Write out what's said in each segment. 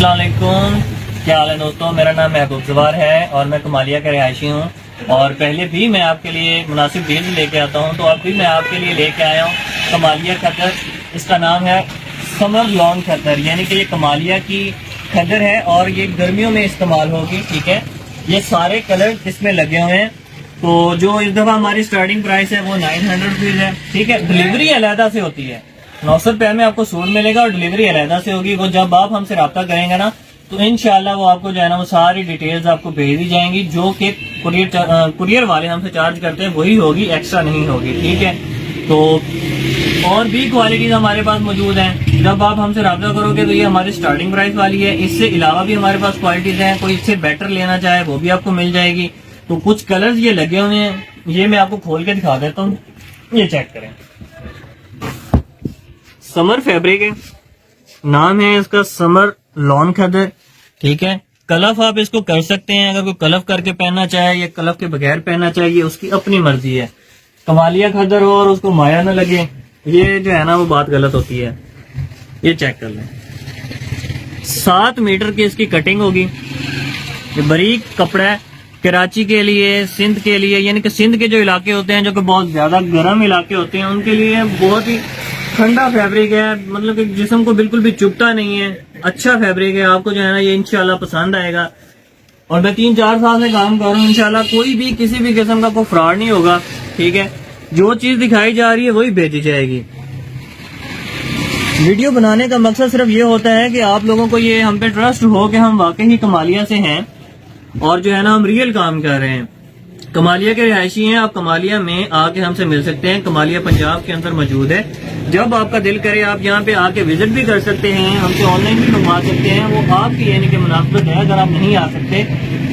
السلام علیکم، کیا حال ہے دوستوں؟ میرا نام محبوب زوار ہے اور میں کمالیہ کا رہائشی ہوں، اور پہلے بھی میں آپ کے لیے مناسب ڈیلز لے کے آتا ہوں، تو اب بھی میں آپ کے لیے لے کے آیا ہوں کمالیہ کھدر۔ اس کا نام ہے سمر لان کھدر، یعنی کہ یہ کمالیہ کی کھدر ہے اور یہ گرمیوں میں استعمال ہوگی، ٹھیک ہے۔ یہ سارے کلر اس میں لگے ہوئے ہیں، تو جو اس دفعہ ہماری سٹارٹنگ پرائس ہے وہ 900 روپیز ہے، ٹھیک ہے۔ ڈلیوری علیحدہ سے ہوتی ہے، 900 روپے میں آپ کو سوٹ ملے گا اور ڈلیوری علیحدہ سے ہوگی۔ وہ جب آپ ہم سے رابطہ کریں گے نا تو انشاءاللہ وہ آپ کو جو ہے نا وہ ساری ڈیٹیلز آپ کو بھیج دی جائیں گی، جو کہ کوریئر والے ہم سے چارج کرتے ہیں وہی ہوگی، ایکسٹرا نہیں ہوگی، ٹھیک ہے۔ تو اور بھی کوالٹیز ہمارے پاس موجود ہیں، جب آپ ہم سے رابطہ کرو گے تو یہ ہماری سٹارٹنگ پرائس والی ہے۔ اس سے علاوہ بھی ہمارے پاس کوالٹیز ہیں، کوئی اس سے بیٹر لینا چاہے وہ بھی آپ کو مل جائے گی۔ تو کچھ کلرز یہ لگے ہوئے ہیں، یہ میں آپ کو کھول کے دکھا دیتا ہوں، یہ چیک کریں۔ سمر فیبرک ہے، نام ہے اس کا سمر لان کھدر، ٹھیک ہے۔ کلف آپ اس کو کر سکتے ہیں، اگر کوئی کلف کر کے پہننا چاہے یا کلف کے بغیر پہننا چاہے، یہ اس کی اپنی مرضی ہے۔ کمالیہ کھدر ہو اور اس کو مایا نہ لگے، یہ جو ہے نا وہ بات غلط ہوتی ہے۔ یہ چیک کر لیں، 7 میٹر کی اس کی کٹنگ ہوگی، یہ باریک کپڑا ہے۔ کراچی کے لیے، سندھ کے لیے، یعنی کہ سندھ کے جو علاقے ہوتے ہیں جو کہ بہت زیادہ گرم علاقے ہوتے ہیں ان کے لیے بہت ہی ٹھنڈا فیبرک ہے، مطلب کہ جسم کو بالکل بھی چبھتا نہیں ہے، اچھا فیبرک ہے۔ آپ کو جو ہے نا یہ انشاءاللہ پسند آئے گا، اور میں 3-4 سال سے کام کر رہا ہوں، انشاءاللہ کوئی بھی کسی بھی قسم کا کوئی فراڈ نہیں ہوگا، ٹھیک ہے۔ جو چیز دکھائی جا رہی ہے وہی بھیجی جائے گی۔ ویڈیو بنانے کا مقصد صرف یہ ہوتا ہے کہ آپ لوگوں کو یہ ہم پہ ٹرسٹ ہو کہ ہم واقعی کمالیہ سے ہیں اور جو ہے نا ہم ریئل کام کر رہے ہیں۔ کمالیہ کے رہائشی ہیں، آپ کمالیہ میں آ کے ہم سے مل سکتے ہیں، کمالیہ پنجاب کے اندر موجود ہے۔ جب آپ کا دل کرے آپ یہاں پہ آ کے وزٹ بھی کر سکتے ہیں، ہم سے آن لائن بھی منگوا سکتے ہیں، وہ آپ کی یعنی کہ مناسبت ہے۔ اگر آپ نہیں آ سکتے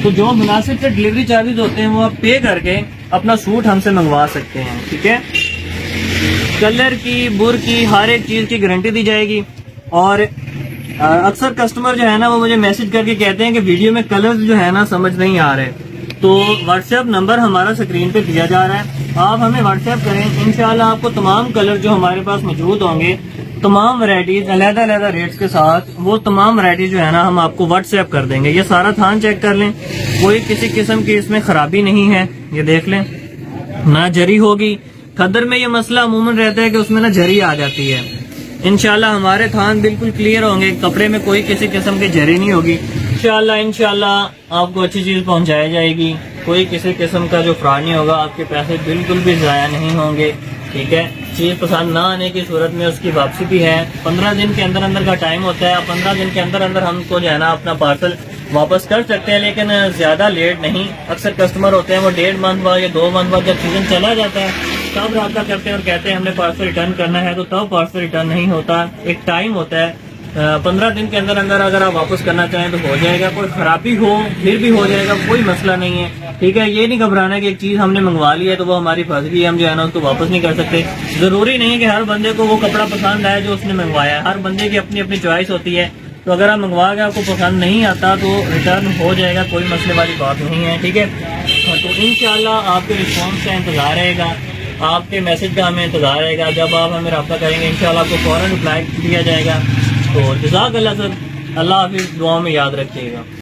تو جو مناسب سے ڈلیوری چارجز ہوتے ہیں وہ آپ پے کر کے اپنا سوٹ ہم سے منگوا سکتے ہیں، ٹھیک ہے۔ کلر کی، بر کی، ہر ایک چیز کی گارنٹی دی جائے گی۔ اور اکثر کسٹمر جو ہے نا وہ مجھے میسج کر کے کہتے ہیں کہ ویڈیو میں کلرز جو ہے نا سمجھ نہیں آ رہے، تو واٹس ایپ نمبر ہمارا سکرین پہ دیا جا رہا ہے، آپ ہمیں واٹس ایپ کریں، انشاءاللہ آپ کو تمام کلر جو ہمارے پاس موجود ہوں گے، تمام ورائٹیز علیحدہ علیحدہ ریٹس کے ساتھ، وہ تمام ورائٹیز جو ہے نا ہم آپ کو واٹس ایپ کر دیں گے۔ یہ سارا تھان چیک کر لیں، کوئی کسی قسم کی اس میں خرابی نہیں ہے، یہ دیکھ لیں، نہ جری ہوگی۔ کھدر میں یہ مسئلہ عموماً رہتا ہے کہ اس میں نہ جری آ جاتی ہے، انشاءاللہ ہمارے تھان بالکل کلیئر ہوں گے، کپڑے میں کوئی کسی قسم کی جری نہیں ہوگی۔ انشاءاللہ آپ کو اچھی چیز پہنچائی جائے گی، کوئی کسی قسم کا جو فراڈ نہیں ہوگا، آپ کے پیسے بالکل بھی ضائع نہیں ہوں گے، ٹھیک ہے۔ چیز پسند نہ آنے کی صورت میں اس کی واپسی بھی ہے، 15 دن کے اندر اندر کا ٹائم ہوتا ہے، 15 دن کے اندر اندر ہم کو جو ہے نا اپنا پارسل واپس کر سکتے ہیں، لیکن زیادہ لیٹ نہیں۔ اکثر کسٹمر ہوتے ہیں وہ 1.5 منتھ بعد یا 2 منتھ بعد جب سیزن چلا جاتا ہے تب رابطہ کرتے ہیں اور کہتے ہیں ہم نے پارسل ریٹرن کرنا ہے، تو تب پارسل ریٹرن نہیں ہوتا، ایک ٹائم ہوتا ہے۔ 15 دن کے اندر اندر اگر آپ واپس کرنا چاہیں تو ہو جائے گا، کوئی خرابی ہو پھر بھی ہو جائے گا، کوئی مسئلہ نہیں ہے، ٹھیک ہے۔ یہ نہیں گھبرانا کہ ایک چیز ہم نے منگوا لی ہے تو وہ ہماری پھنس گئی ہے، ہم جو ہے نا اس کو واپس نہیں کر سکتے۔ ضروری نہیں ہے کہ ہر بندے کو وہ کپڑا پسند آئے جو اس نے منگوایا ہے، ہر بندے کی اپنی اپنی چوائس ہوتی ہے، تو اگر آپ منگوا کے آپ کو پسند نہیں آتا تو ریٹرن ہو جائے گا، کوئی مسئلے والی بات نہیں ہے، ٹھیک ہے۔ تو انشاءاللہ آپ کے رسپانس کا انتظار رہے گا، آپ کے میسج کا ہمیں انتظار رہے گا۔ جب آپ ہمیں رابطہ کریں گے انشاءاللہ آپ کو فوراً رپلائی دیا جائے گا۔ تو جزاک اللہ سر، اللہ حافظ، دعاؤں میں یاد رکھیے گا۔